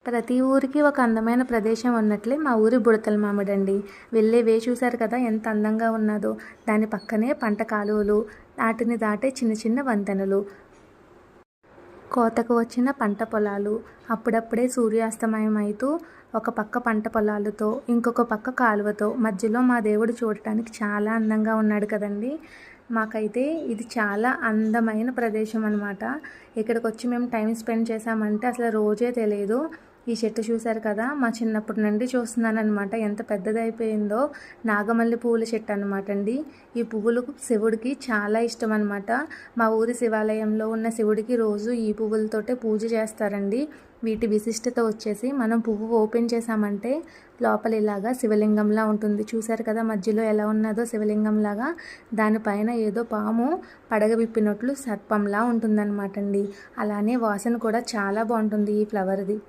ప్రతి ఊరికి ఒక అందమైన ప్రదేశం ఉన్నట్లే మా ఊరి బుడతల మామిడండి. వెళ్ళే వే చూశారు కదా ఎంత అందంగా ఉన్నదో. దాని పక్కనే పంట కాలువలు, వాటిని దాటే చిన్న చిన్న వంతెనలు, కోతకు వచ్చిన పంట పొలాలు, అప్పుడప్పుడే సూర్యాస్తమయం అవుతూ ఒక పక్క పంట పొలాలతో ఇంకొక పక్క కాలువతో మధ్యలో మా దేవుడు చూడటానికి చాలా అందంగా ఉన్నాడు కదండి. మాకైతే ఇది చాలా అందమైన ప్రదేశం అనమాట. ఇక్కడికి వచ్చి మేము టైం స్పెండ్ చేసామంటే అసలు రోజే తెలియదు. ఈ చెట్టు చూశారు కదా, మా చిన్నప్పటి నుండి చూస్తున్నాను అనమాట. ఎంత పెద్దదైపోయిందో. నాగమల్లి పువ్వుల చెట్టు అనమాట అండి. ఈ పువ్వులు శివుడికి చాలా ఇష్టం అనమాట. మా ఊరి శివాలయంలో ఉన్న శివుడికి రోజు ఈ పువ్వులతోటే పూజ చేస్తారండి. వీటి విశిష్టత వచ్చేసి మనం పువ్వు ఓపెన్ చేసామంటే లోపల ఇలాగా శివలింగంలా ఉంటుంది. చూశారు కదా మధ్యలో ఎలా ఉన్నదో శివలింగంలాగా. దానిపైన ఏదో పాము పడగ విప్పినట్లు సర్పంలా ఉంటుందన్నమాట అండి. అలానే వాసన కూడా చాలా బాగుంటుంది ఈ ఫ్లవర్ది.